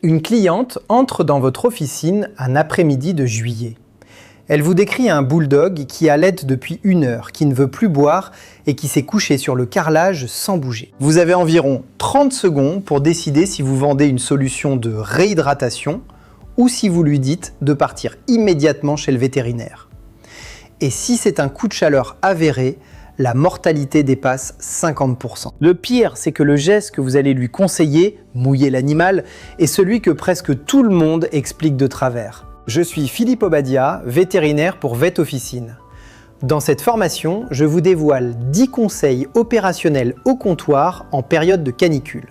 Une cliente entre dans votre officine un après-midi de juillet. Elle vous décrit un bulldog qui allaite depuis 1 heure, qui ne veut plus boire et qui s'est couché sur le carrelage sans bouger. Vous avez environ 30 secondes pour décider si vous vendez une solution de réhydratation ou si vous lui dites de partir immédiatement chez le vétérinaire. Et si c'est un coup de chaleur avéré, la mortalité dépasse 50%. Le pire, c'est que le geste que vous allez lui conseiller, mouiller l'animal, est celui que presque tout le monde explique de travers. Je suis Philippe Obadia, vétérinaire pour Vet Officine. Dans cette formation, je vous dévoile 10 conseils opérationnels au comptoir en période de canicule.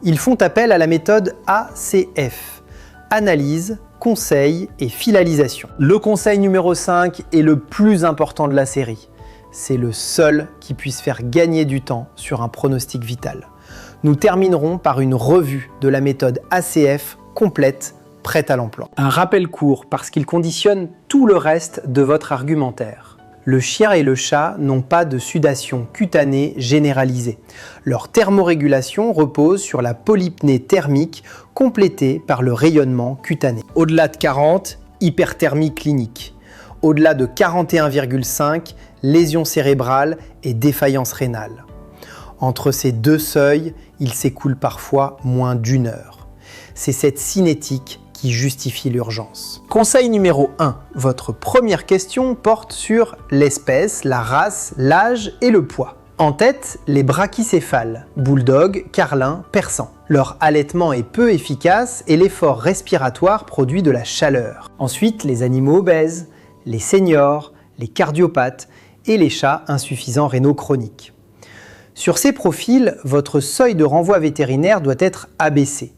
Ils font appel à la méthode ACF, analyse, conseil et filalisation. Le conseil numéro 5 est le plus important de la série. C'est le seul qui puisse faire gagner du temps sur un pronostic vital. Nous terminerons par une revue de la méthode ACF complète, prête à l'emploi. Un rappel court parce qu'il conditionne tout le reste de votre argumentaire. Le chien et le chat n'ont pas de sudation cutanée généralisée. Leur thermorégulation repose sur la polypnée thermique complétée par le rayonnement cutané. Au-delà de 40, hyperthermie clinique. Au-delà de 41,5, lésion cérébrale et défaillance rénale. Entre ces deux seuils, il s'écoule parfois moins d'1 heure. C'est cette cinétique qui justifie l'urgence. Conseil numéro 1. Votre première question porte sur l'espèce, la race, l'âge et le poids. En tête, les brachycéphales, bulldog, carlin, persan. Leur allaitement est peu efficace et l'effort respiratoire produit de la chaleur. Ensuite, les animaux obèses, les seniors, les cardiopathes et les chats insuffisants rénaux chroniques. Sur ces profils, votre seuil de renvoi vétérinaire doit être abaissé.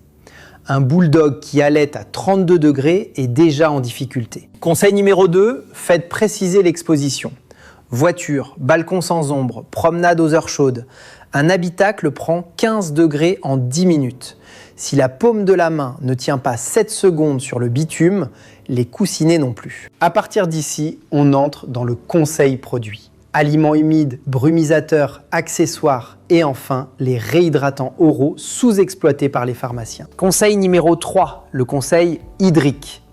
Un bulldog qui allaite à 32 degrés est déjà en difficulté. Conseil numéro 2, faites préciser l'exposition. Voiture, balcon sans ombre, promenade aux heures chaudes. Un habitacle prend 15 degrés en 10 minutes. Si la paume de la main ne tient pas 7 secondes sur le bitume, les coussinets non plus. À partir d'ici, on entre dans le conseil produit. Aliments humides, brumisateurs, accessoires et enfin les réhydratants oraux sous-exploités par les pharmaciens. Conseil numéro 3, le conseil hydrique.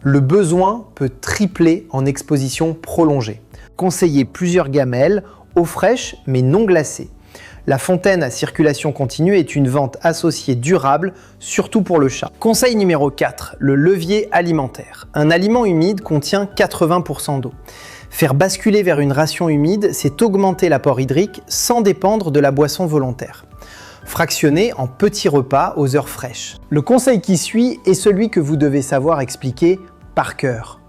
Le besoin peut tripler en exposition prolongée. Conseillez plusieurs gamelles, eau fraîche mais non glacée. La fontaine à circulation continue est une vente associée durable, surtout pour le chat. Conseil numéro 4, le levier alimentaire. Un aliment humide contient 80% d'eau. Faire basculer vers une ration humide, c'est augmenter l'apport hydrique sans dépendre de la boisson volontaire. Fractionner en petits repas aux heures fraîches. Le conseil qui suit est celui que vous devez savoir expliquer par cœur.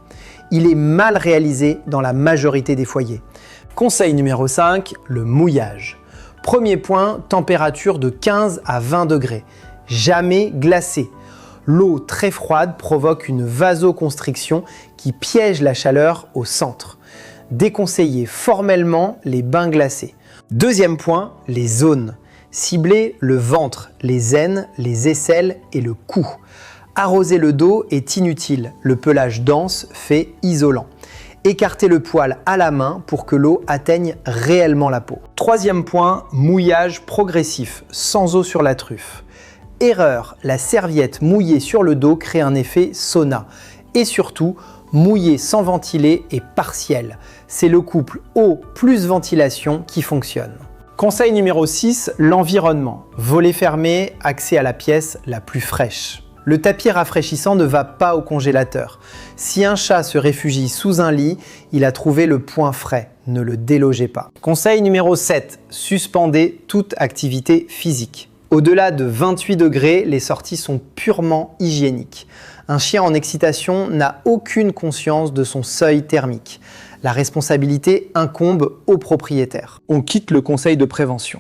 Il est mal réalisé dans la majorité des foyers. Conseil numéro 5, le mouillage. Premier point, température de 15 à 20 degrés. Jamais glacée. L'eau très froide provoque une vasoconstriction qui piège la chaleur au centre. Déconseillez formellement les bains glacés. Deuxième point, les zones. Ciblez le ventre, les aines, les aisselles et le cou. Arroser le dos est inutile, le pelage dense fait isolant. Écartez le poil à la main pour que l'eau atteigne réellement la peau. Troisième point, mouillage progressif, sans eau sur la truffe. Erreur, la serviette mouillée sur le dos crée un effet sauna. Et surtout, mouiller sans ventiler est partiel. C'est le couple eau plus ventilation qui fonctionne. Conseil numéro 6, l'environnement. Volet fermé, accès à la pièce la plus fraîche. Le tapis rafraîchissant ne va pas au congélateur. Si un chat se réfugie sous un lit, il a trouvé le point frais. Ne le délogez pas. Conseil numéro 7, suspendez toute activité physique. Au-delà de 28 degrés, les sorties sont purement hygiéniques. Un chien en excitation n'a aucune conscience de son seuil thermique. La responsabilité incombe au propriétaire. On quitte le conseil de prévention.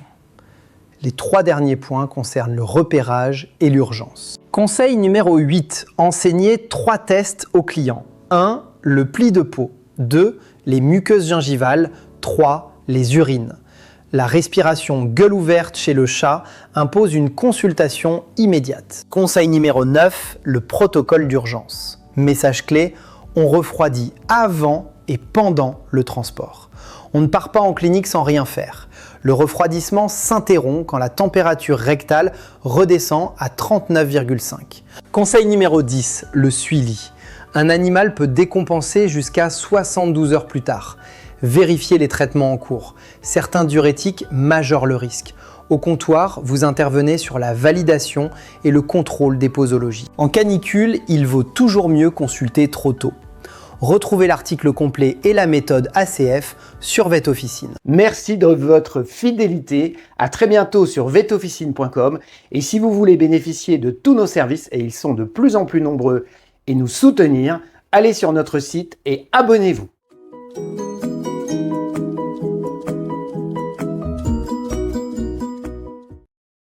Les 3 derniers points concernent le repérage et l'urgence. Conseil numéro 8, enseignez 3 tests aux clients. 1. Le pli de peau. 2. Les muqueuses gingivales. 3. Les urines. La respiration gueule ouverte chez le chat impose une consultation immédiate. Conseil numéro 9, le protocole d'urgence. Message clé, on refroidit avant et pendant le transport. On ne part pas en clinique sans rien faire. Le refroidissement s'interrompt quand la température rectale redescend à 39,5. Conseil numéro 10, le suivi. Un animal peut décompenser jusqu'à 72 heures plus tard. Vérifiez les traitements en cours. Certains diurétiques majorent le risque. Au comptoir, vous intervenez sur la validation et le contrôle des posologies. En canicule, il vaut toujours mieux consulter trop tôt. Retrouvez l'article complet et la méthode ACF sur VetOfficine. Merci de votre fidélité. À très bientôt sur vetofficine.com. Et si vous voulez bénéficier de tous nos services, et ils sont de plus en plus nombreux, et nous soutenir, allez sur notre site et abonnez-vous.